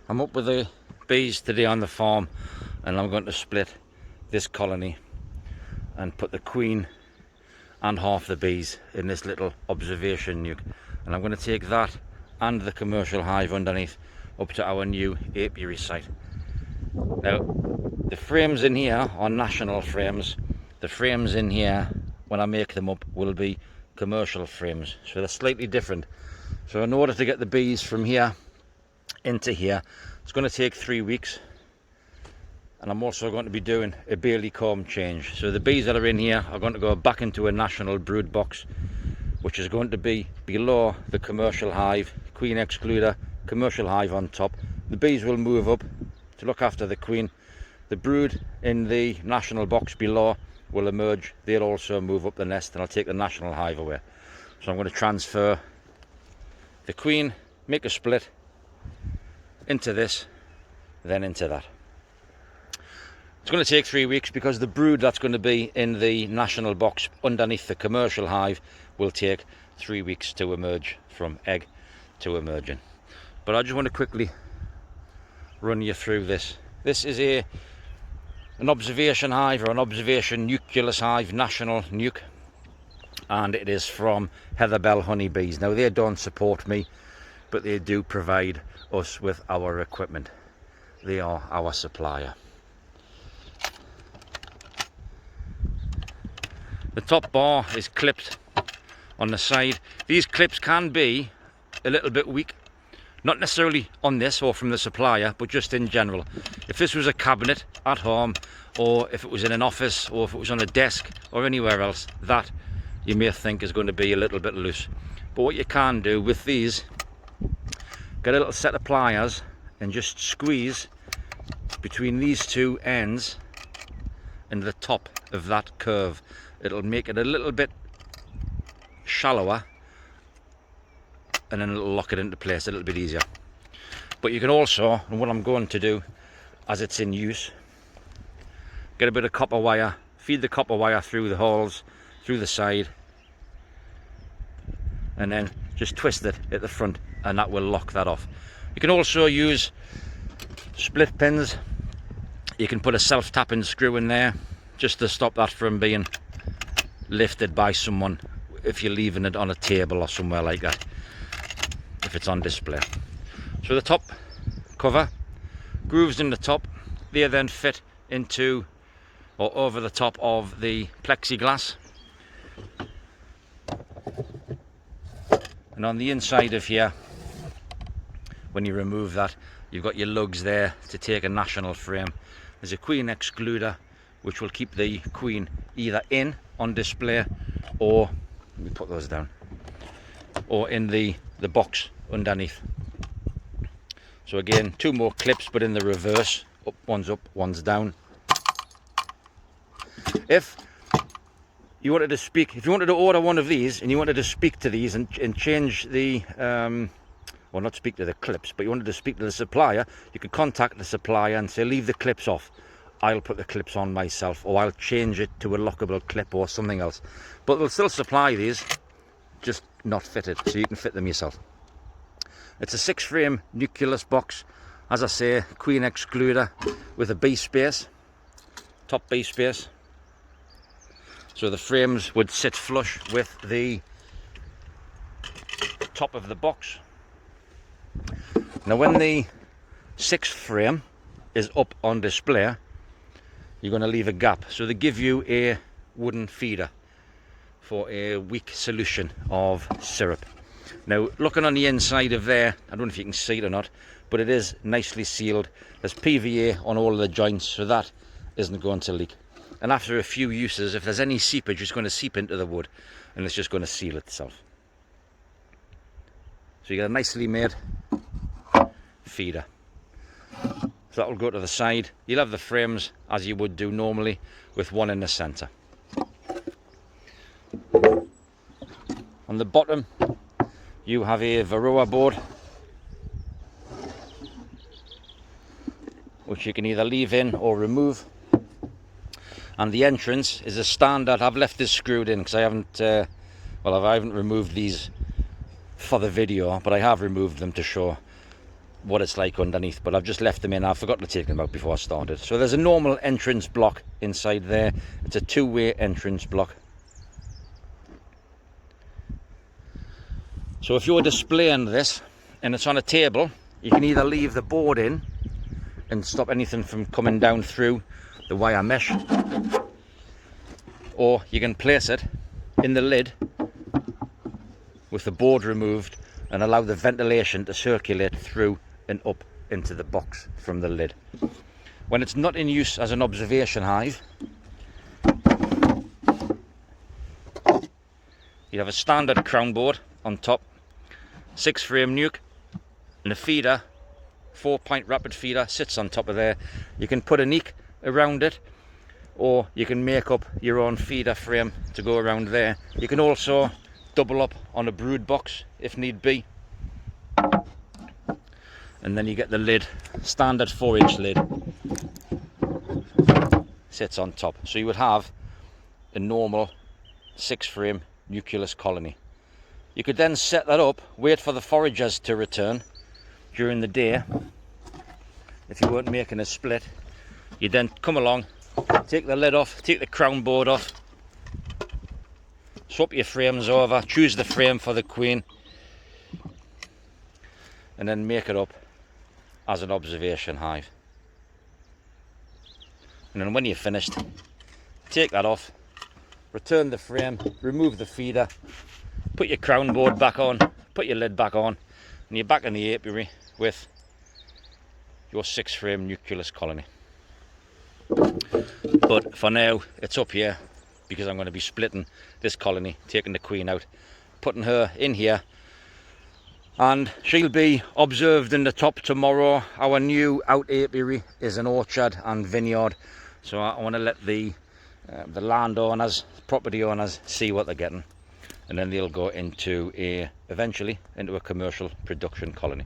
I'm up with the bees today on the farm, and I'm going to split this colony and put the queen and half the bees in this little observation nuke, and I'm going to take that and the commercial hive underneath up to our new apiary site. Now the frames in here are national frames. The frames in here, when I make them up, will be commercial frames, so they're slightly different. So in order to get the bees from here into here, it's going to take 3 weeks, and I'm also going to be doing a Bailey comb change. So the bees that are in here are going to go back into a national brood box, which is going to be below the commercial hive, queen excluder, commercial hive on top. The bees will move up to look after the queen. The brood in the national box below will emerge. They'll also move up the nest, and I'll take the national hive away. So I'm going to transfer the queen, make a split into this, then into that. It's going to take 3 weeks because the brood that's going to be in the national box underneath the commercial hive will take 3 weeks to emerge from egg to emerging. But I just want to quickly run you through this. This is an observation hive, or an observation nucleus hive, national nuke, and it is from Heatherbell honeybees. Now they don't support me, but they do provide us with our equipment. They are our supplier. The top bar is clipped on the side. These clips can be a little bit weak, not necessarily on this or from the supplier, but just in general. If this was a cabinet at home, or if it was in an office, or if it was on a desk or anywhere else, that you may think is going to be a little bit loose. But what you can do with these, get a little set of pliers and just squeeze between these two ends and the top of that curve. It'll make it a little bit shallower, and then it'll lock it into place a little bit easier. But you can also, and what I'm going to do as it's in use, get a bit of copper wire, feed the copper wire through the holes, through the side, and then just twist it at the front, and that will lock that off. You can also use split pins. You can put a self-tapping screw in there just to stop that from being lifted by someone if you're leaving it on a table or somewhere like that, if it's on display. So the top cover, grooves in the top, they then fit into or over the top of the plexiglass, and on the inside of here, when you remove that, you've got your lugs there to take a national frame. There's a queen excluder which will keep the queen either in on display, or let me put those down, or in the box underneath. So again, 2 more clips, but in the reverse. One's up, one's down. If you wanted to speak, if you wanted to order one of these and you wanted to speak to these and change the well, not speak to the clips, but you wanted to speak to the supplier, you could contact the supplier and say, leave the clips off, I'll put the clips on myself, or I'll change it to a lockable clip or something else. But they'll still supply these, just not fitted, so you can fit them yourself. It's a 6-frame nucleus box, as I say, queen excluder with a bee space, top bee space, so the frames would sit flush with the top of the box. Now when the 6th frame is up on display, you're going to leave a gap, so they give you a wooden feeder for a weak solution of syrup. Now looking on the inside of there, I don't know if you can see it or not, but it is nicely sealed. There's PVA on all of the joints, so that isn't going to leak. And after a few uses, if there's any seepage, it's going to seep into the wood, and it's just going to seal itself. So you get a nicely made feeder. So that will go to the side. You'll have the frames as you would do normally, with one in the centre. On the bottom you have a Varroa board, which you can either leave in or remove. And the entrance is a standard. I've left this screwed in because I haven't I haven't removed these for the video, but I have removed them to show. what it's like underneath, but I've just left them in. I forgot to take them out before I started. So there's a normal entrance block inside there. It's a two-way entrance block. So if you're displaying this and it's on a table, you can either leave the board in and stop anything from coming down through the wire mesh, or you can place it in the lid with the board removed and allow the ventilation to circulate through and up into the box from the lid. When it's not in use as an observation hive, you have a standard crown board on top, 6-frame nuke, and a feeder, 4-point rapid feeder sits on top of there. You can put a neck around it, or you can make up your own feeder frame to go around there. You can also double up on a brood box if need be, and then you get the lid, standard 4-inch lid sits on top. So you would have a normal 6-frame Nucleus colony. You could then set that up, wait for the foragers to return during the day. If you weren't making a split, you'd then come along, take the lid off, take the crown board off, swap your frames over, choose the frame for the queen, and then make it up as an observation hive. And then when you're finished, take that off, return the frame, remove the feeder, put your crown board back on, put your lid back on, and you're back in the apiary with your 6-frame Nucleus colony. But for now, it's up here because I'm going to be splitting this colony, taking the queen out, putting her in here, and she'll be observed in the top tomorrow. Our new out apiary is an orchard and vineyard, so I want to let the landowners, property owners, see what they're getting, and then they'll go into eventually into a commercial production colony.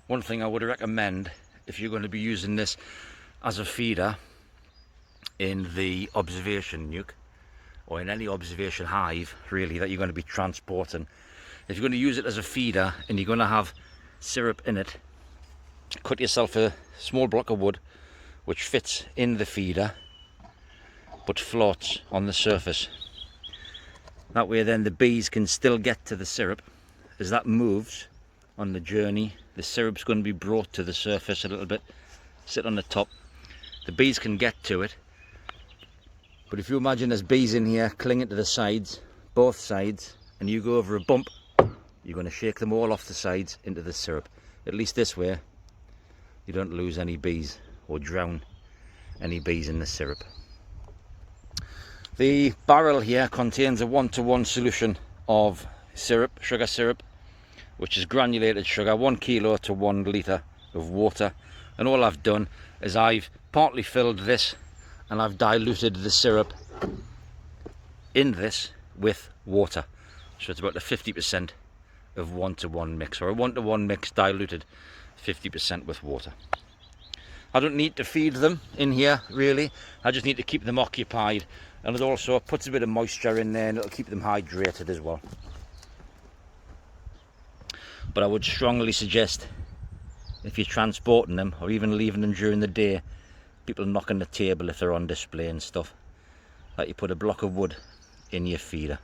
One thing I would recommend, if you're going to be using this as a feeder in the observation nuke, or in any observation hive really that you're going to be transporting, if you're going to use it as a feeder and you're going to have syrup in it, cut yourself a small block of wood which fits in the feeder but floats on the surface. That way then the bees can still get to the syrup. As that moves on the journey, the syrup's going to be brought to the surface a little bit, sit on the top. The bees can get to it, but if you imagine there's bees in here clinging to the sides, both sides, and you go over a bump, you're going to shake them all off the sides into the syrup. At least this way you don't lose any bees or drown any bees in the syrup. The barrel here contains a 1-to-1 solution of syrup, sugar syrup, which is granulated sugar, 1 kilo to 1 litre of water. And all I've done is I've partly filled this and I've diluted the syrup in this with water. So it's about a 50% of 1-to-1 mix, or a 1-to-1 mix diluted 50% with water. I don't need to feed them in here really, I just need to keep them occupied, and it also puts a bit of moisture in there and it'll keep them hydrated as well. But I would strongly suggest, if you're transporting them or even leaving them during the day, people knocking the table if they're on display and stuff, that you put a block of wood in your feeder.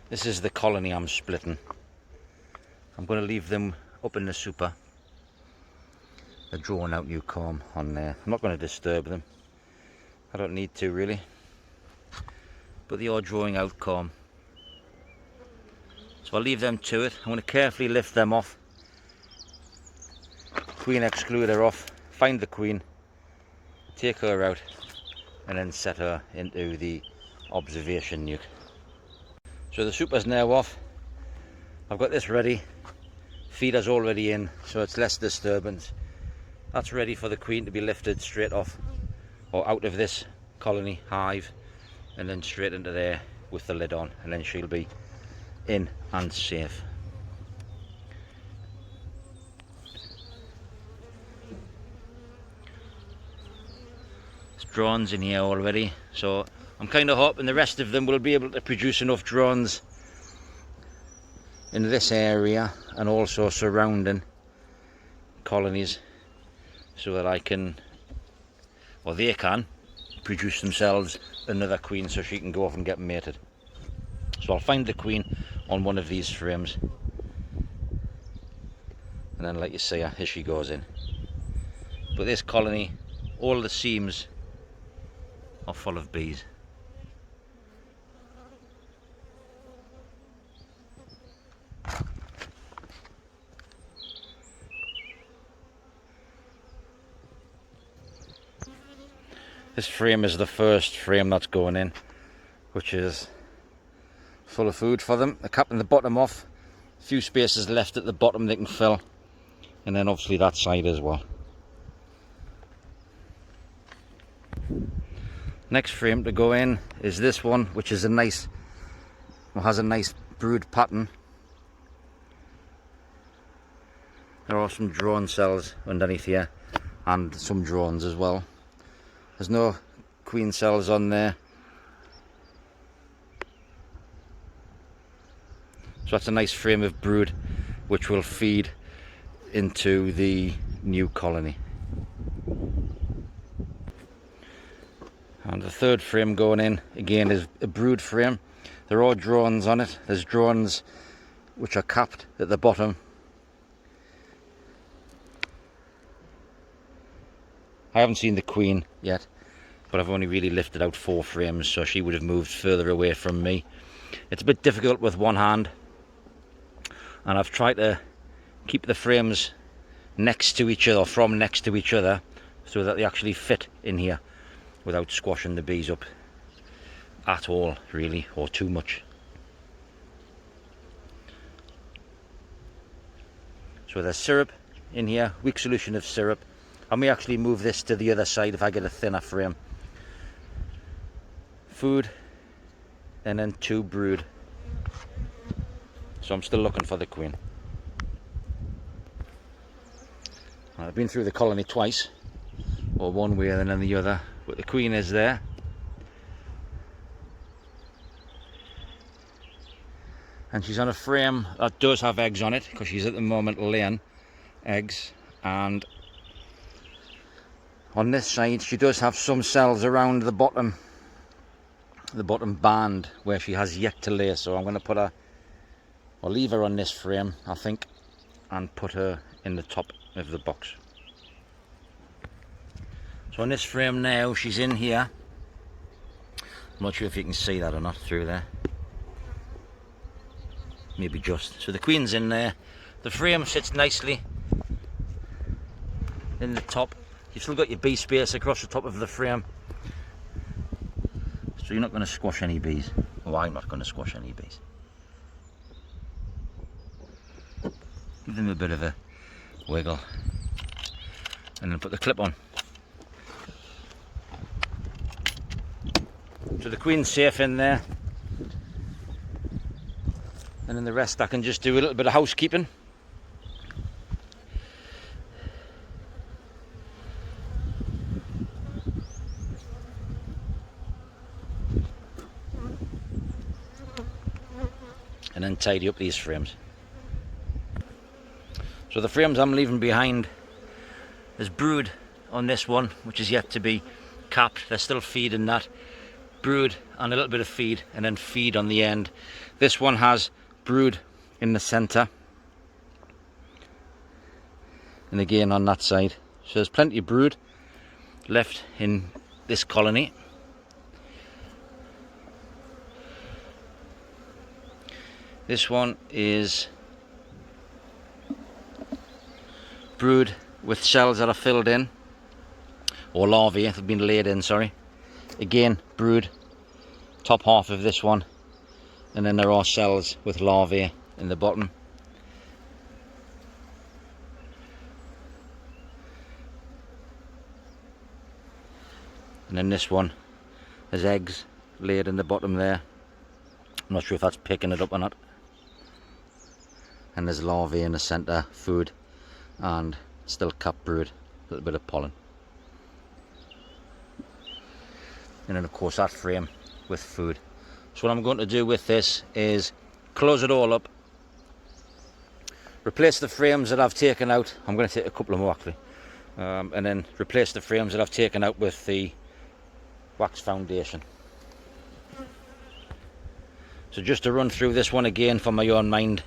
This is the colony I'm splitting. I'm going to leave them up in the super. They're drawing out new comb on there. I'm not going to disturb them. I don't need to really. But they are drawing out comb. So I'll leave them to it. I'm going to carefully lift them off. Queen excluder off. Find the queen. Take her out. And then set her into the observation nuke. So the super's now off. I've got this ready. Feeder's already in, so it's less disturbance. That's ready for the queen to be lifted straight off, or out of this colony hive, and then straight into there with the lid on, and then she'll be in and safe. There's drones in here already, so I'm kind of hoping the rest of them will be able to produce enough drones in this area and also surrounding colonies so that I can, or they can, produce themselves another queen so she can go off and get mated. So I'll find the queen on one of these frames and then let you see her as she goes in. But this colony, all the seams are full of bees. This frame is the first frame that's going in, which is full of food for them. They're capping the bottom off, a few spaces left at the bottom they can fill, and then obviously that side as well. Next frame to go in is this one, which is a nice, well, has a nice brood pattern. There are some drone cells underneath here and some drones as well. There's no queen cells on there. So that's a nice frame of brood which will feed into the new colony. And the third frame going in again is a brood frame. There are drones on it. There's drones which are capped at the bottom. I haven't seen the queen yet, but I've only really lifted out 4 frames, so she would have moved further away from me. It's a bit difficult with one hand, and I've tried to keep the frames next to each other, from next to each other, so that they actually fit in here without squashing the bees up at all, really, or too much. So there's syrup in here, weak solution of syrup. I may actually move this to the other side if I get a thinner frame. Food, and then 2 brood. So I'm still looking for the queen. I've been through the colony twice, or one way and then the other, but the queen is there. And she's on a frame that does have eggs on it, because she's at the moment laying eggs. And on this side she does have some cells around the bottom band where she has yet to lay. So I'm going to put her, or leave her on this frame, I think, and put her in the top of the box. So on this frame now, she's in here. I'm not sure if you can see that or not through there. Maybe just. So the queen's in there. The frame sits nicely in the top. You've still got your bee space across the top of the frame, so you're not going to squash any bees. Well, I'm not going to squash any bees. Give them a bit of a wiggle and then put the clip on. So the queen's safe in there, and then the rest I can just do a little bit of housekeeping. And then tidy up these frames. So the frames I'm leaving behind, there's brood on this one, which is yet to be capped. They're still feeding that. Brood and a little bit of feed, and then feed on the end. This one has brood in the centre, and again on that side. So there's plenty of brood left in this colony. This one is brood with cells that are filled in, or larvae that have been laid in, sorry. Again, brood, top half of this one, and then there are cells with larvae in the bottom. And then this one, there's eggs laid in the bottom there. I'm not sure if that's picking it up or not. And there's larvae in the centre, food, and still capped brood, a little bit of pollen. And then of course that frame with food. So what I'm going to do with this is close it all up, replace the frames that I've taken out. I'm going to take a couple of more actually, and then replace the frames that I've taken out with the wax foundation. So just to run through this one again for my own mind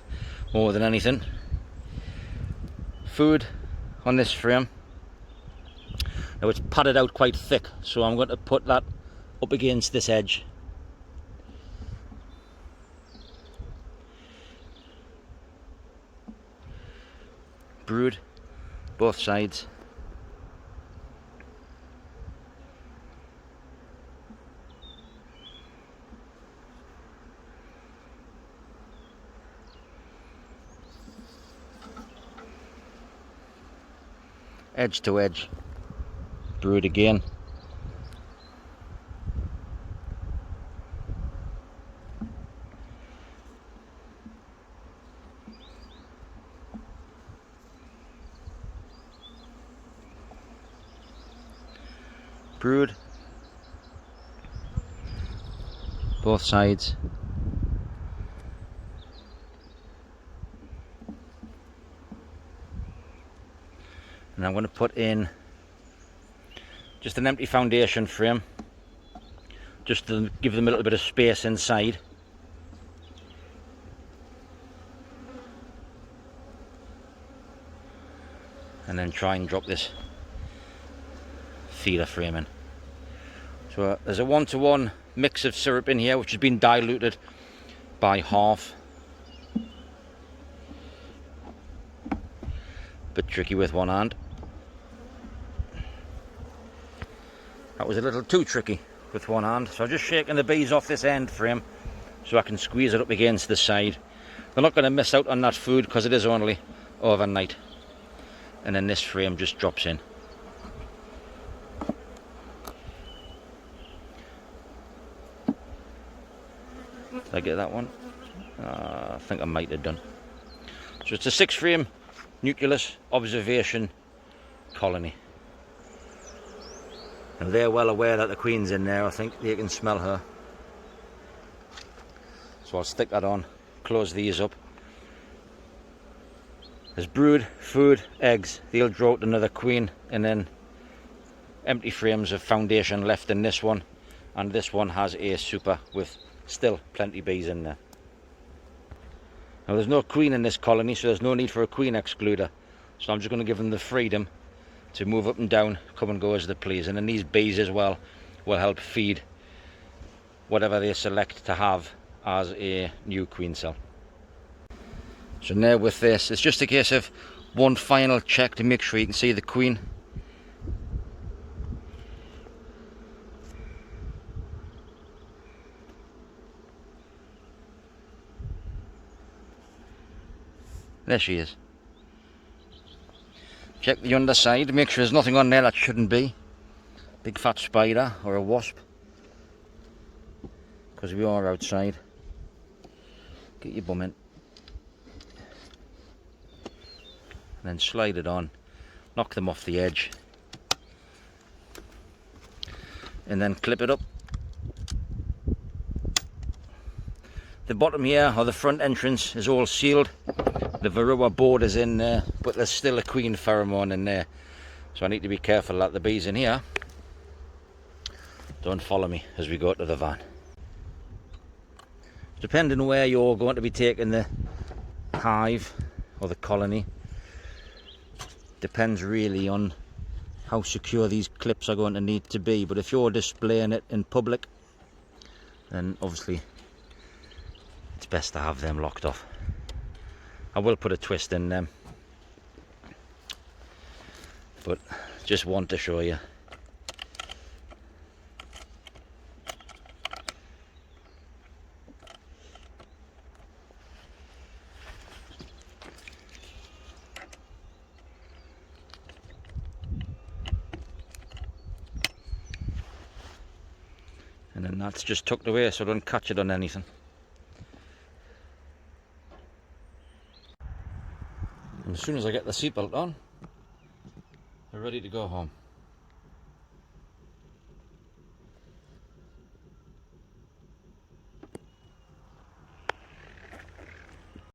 more than anything. Food on this frame. Now it's padded out quite thick, so I'm going to put that up against this edge. Brood, both sides. Edge to edge. Brood again. Brood, both sides. And I'm going to put in just an empty foundation frame, just to give them a little bit of space inside. And then try and drop this feeder frame in. So there's a 1-to-1 mix of syrup in here, which has been diluted by half. Bit tricky with one hand. That was a little too tricky with one hand, so I'm just shaking the bees off this end frame so I can squeeze it up against the side. They're not going to miss out on that food because it is only overnight. And then this frame just drops in. Did I get that one? I think I might have done. So it's a 6-frame Nucleus observation colony. And they're well aware that the queen's in there. I think they can smell her. So I'll stick that on, close these up. There's brood, food, eggs. They'll draw out another queen, and then empty frames of foundation left in this one. And this one has a super with still plenty bees in there. Now there's no queen in this colony, so there's no need for a queen excluder. So I'm just going to give them the freedom to move up and down, come and go as they please. And then these bees as well will help feed whatever they select to have as a new queen cell. So now with this, it's just a case of one final check to make sure you can see the queen. There she is. Check the underside, make sure there's nothing on there that shouldn't be. Big fat spider or a wasp. Because we are outside. Get your bum in. And then slide it on. Knock them off the edge. And then clip it up. The bottom here, or the front entrance, is all sealed. The varroa board is in there, but there's still a queen pheromone in there. So I need to be careful that the bees in here don't follow me as we go to the van. Depending on where you're going to be taking the hive or the colony, depends really on how secure these clips are going to need to be. But if you're displaying it in public, then obviously it's best to have them locked off. I will put a twist in them, but just want to show you. And then that's just tucked away so I don't catch it on anything. And as soon as I get the seatbelt on, we're ready to go home.